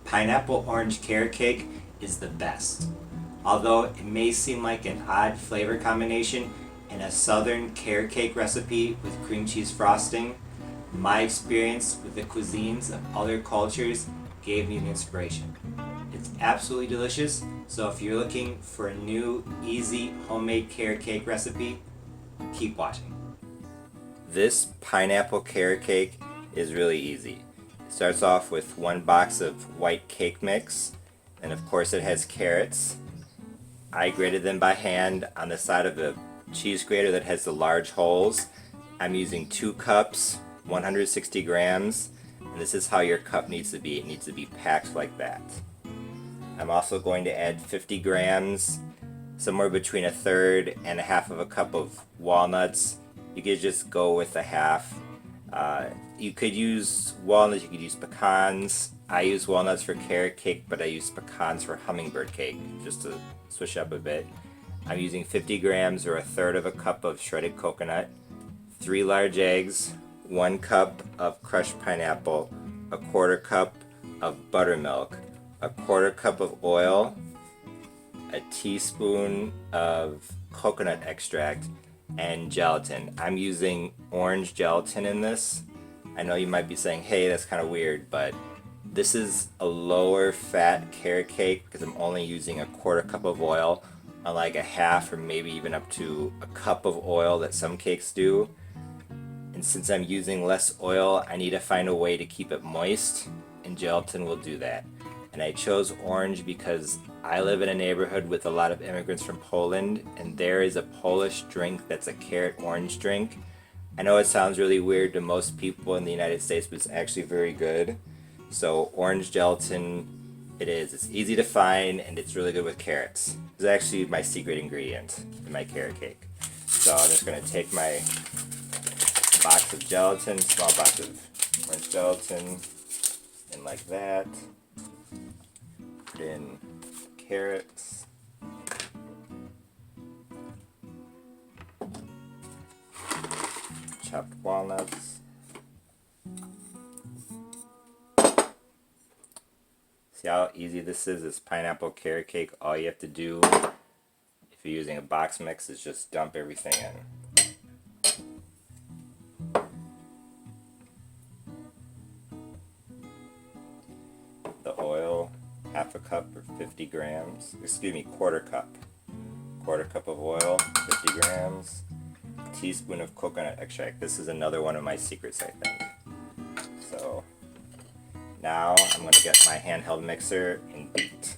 Pineapple orange carrot cake is the best. Although it may seem like an odd flavor combination in a southern carrot cake recipe with cream cheese frosting, my experience with the cuisines of other cultures gave me the inspiration. It's absolutely delicious, so if you're looking for a new, easy homemade carrot cake recipe, keep watching. This pineapple carrot cake is really easy. It starts off with one box of white cake mix, and of course it has carrots. I grated them by hand on the side of the cheese grater that has the large holes. I'm using 2 cups, 160 grams, and this is how your cup needs to be. It needs to be packed like that. I'm also going to add 50 grams, somewhere between a third and a half of a cup of walnuts. You could just go with a half. You could use walnuts, you could use pecans. I use walnuts for carrot cake, but I use pecans for hummingbird cake, just to switch up a bit. I'm using 50 grams or a third of a cup of shredded coconut, 3 large eggs, 1 cup of crushed pineapple, a quarter cup of buttermilk, a quarter cup of oil, a teaspoon of coconut extract, and gelatin. I'm using orange gelatin in this. I know you might be saying, hey, that's kind of weird, but this is a lower fat carrot cake because I'm only using a quarter cup of oil, unlike a half or maybe even up to a cup of oil that some cakes do. And since I'm using less oil, I need to find a way to keep it moist, and gelatin will do that. And I chose orange because I live in a neighborhood with a lot of immigrants from Poland, and there is a Polish drink that's a carrot orange drink. I know it sounds really weird to most people in the United States, but it's actually very good. So orange gelatin it is. It's easy to find and it's really good with carrots. It's actually my secret ingredient in my carrot cake. So I'm just going to take my box of gelatin, small box of orange gelatin, and like that. Put in carrots. Chopped walnuts. See how easy this is? This pineapple carrot cake. All you have to do, if you're using a box mix, is just dump everything in. The oil, half a cup or 50 grams. Excuse me, quarter cup. Quarter cup of oil, 50 grams. A teaspoon of coconut extract. This is another one of my secrets, I think. So now I'm going to get my handheld mixer and beat.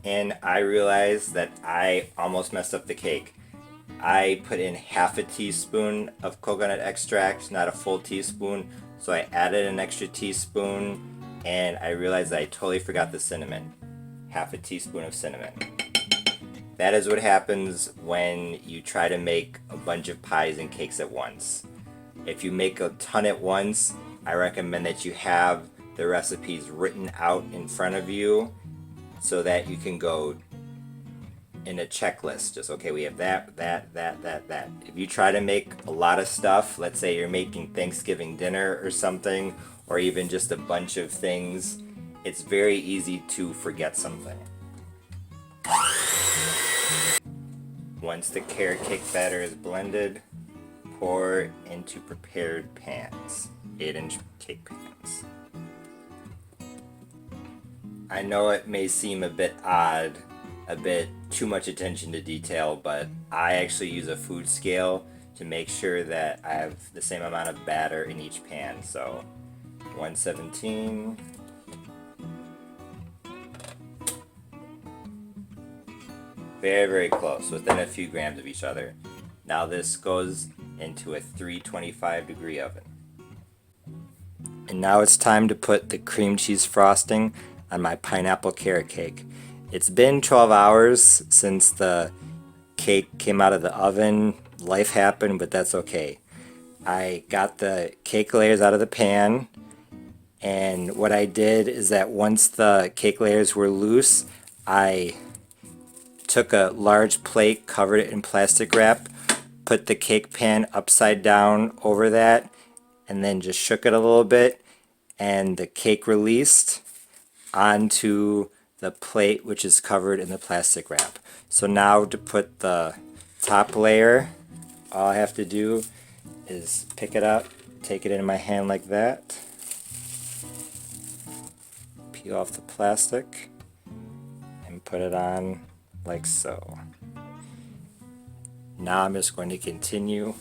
And I realized that I almost messed up the cake. I put in half a teaspoon of coconut extract, not a full teaspoon, so I added an extra teaspoon, and I realized that I totally forgot the cinnamon. Half a teaspoon of cinnamon. That is what happens when you try to make a bunch of pies and cakes at once. If you make a ton at once, I recommend that you have the recipes written out in front of you so that you can go in a checklist. Just, okay, we have that. If you try to make a lot of stuff, let's say you're making Thanksgiving dinner or something, or even just a bunch of things, it's very easy to forget something. Once the carrot cake batter is blended, pour into prepared pans, 8-inch cake pans. I know it may seem a bit odd, a bit too much attention to detail, but I actually use a food scale to make sure that I have the same amount of batter in each pan. So 117, very close, within a few grams of each other. Now this goes into a 325 degree oven. And now it's time to put the cream cheese frosting on my pineapple carrot cake. It's been 12 hours since the cake came out of the oven. Life happened, but that's okay. I got the cake layers out of the pan, and what I did is that once the cake layers were loose, I took a large plate, covered it in plastic wrap, put the cake pan upside down over that, and then just shook it a little bit, and the cake released onto the plate, which is covered in the plastic wrap. So now to put the top layer, all I have to do is pick it up, take it in my hand like that, peel off the plastic, and put it on like so. Now I'm just going to continue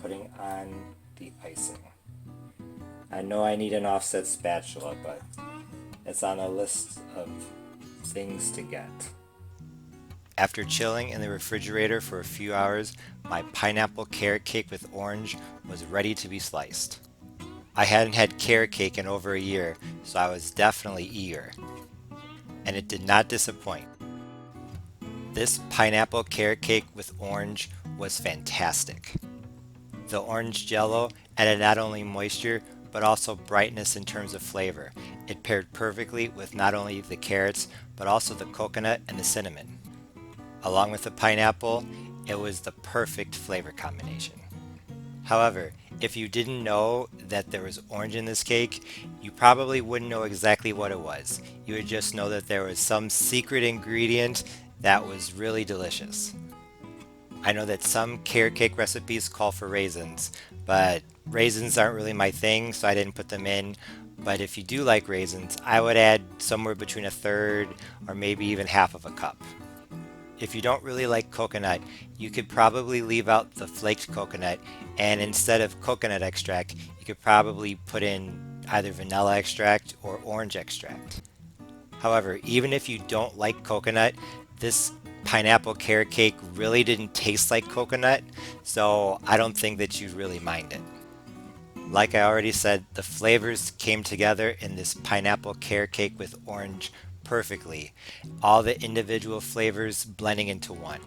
putting on the icing. I know I need an offset spatula, but it's on a list of things to get. After chilling in the refrigerator for a few hours, my pineapple carrot cake with orange was ready to be sliced. I hadn't had carrot cake in over a year, so I was definitely eager. And it did not disappoint. This pineapple carrot cake with orange was fantastic. The orange jello added not only moisture, but also brightness in terms of flavor. It paired perfectly with not only the carrots, but also the coconut and the cinnamon. Along with the pineapple, it was the perfect flavor combination. However, if you didn't know that there was orange in this cake, you probably wouldn't know exactly what it was. You would just know that there was some secret ingredient that was really delicious. I know that some carrot cake recipes call for raisins, but raisins aren't really my thing, so I didn't put them in. But if you do like raisins, I would add somewhere between a third or maybe even half of a cup. If you don't really like coconut, you could probably leave out the flaked coconut, and instead of coconut extract, you could probably put in either vanilla extract or orange extract. However, even if you don't like coconut, this pineapple carrot cake really didn't taste like coconut, so I don't think that you'd really mind it. Like I already said, the flavors came together in this pineapple carrot cake with orange perfectly, all the individual flavors blending into one.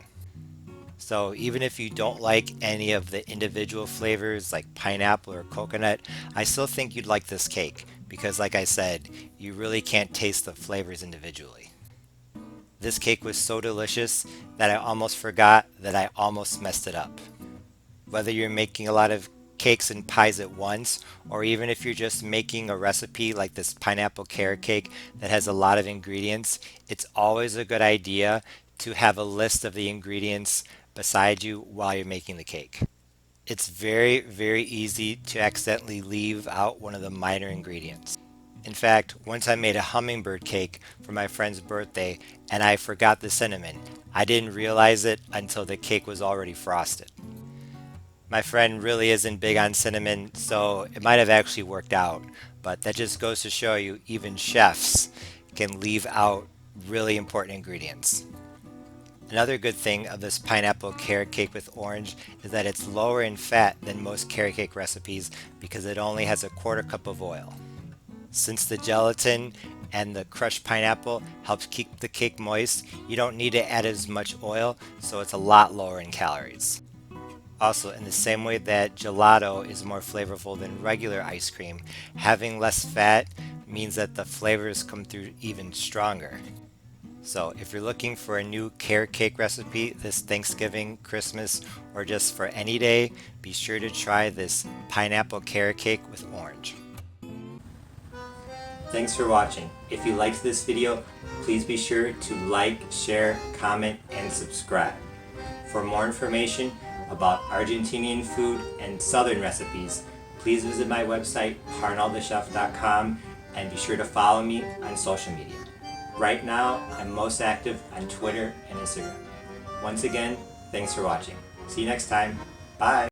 So even if you don't like any of the individual flavors like pineapple or coconut, I still think you'd like this cake because, like I said, you really can't taste the flavors individually. This cake was so delicious that I almost forgot that I almost messed it up. Whether you're making a lot of cakes and pies at once, or even if you're just making a recipe like this pineapple carrot cake that has a lot of ingredients, it's always a good idea to have a list of the ingredients beside you while you're making the cake. It's very, very easy to accidentally leave out one of the minor ingredients. In fact, once I made a hummingbird cake for my friend's birthday and I forgot the cinnamon. I didn't realize it until the cake was already frosted. My friend really isn't big on cinnamon, so it might have actually worked out, but that just goes to show you even chefs can leave out really important ingredients. Another good thing of this pineapple carrot cake with orange is that it's lower in fat than most carrot cake recipes because it only has a quarter cup of oil. Since the gelatin and the crushed pineapple helps keep the cake moist, you don't need to add as much oil, so it's a lot lower in calories. Also, in the same way that gelato is more flavorful than regular ice cream, having less fat means that the flavors come through even stronger. So if you're looking for a new carrot cake recipe this Thanksgiving, Christmas, or just for any day, be sure to try this pineapple carrot cake with orange. Thanks for watching. If you liked this video, please be sure to like, share, comment, and subscribe. For more information about Argentinian food and Southern recipes, please visit my website, parnellthechef.com, and be sure to follow me on social media. Right now, I'm most active on Twitter and Instagram. Once again, thanks for watching. See you next time. Bye.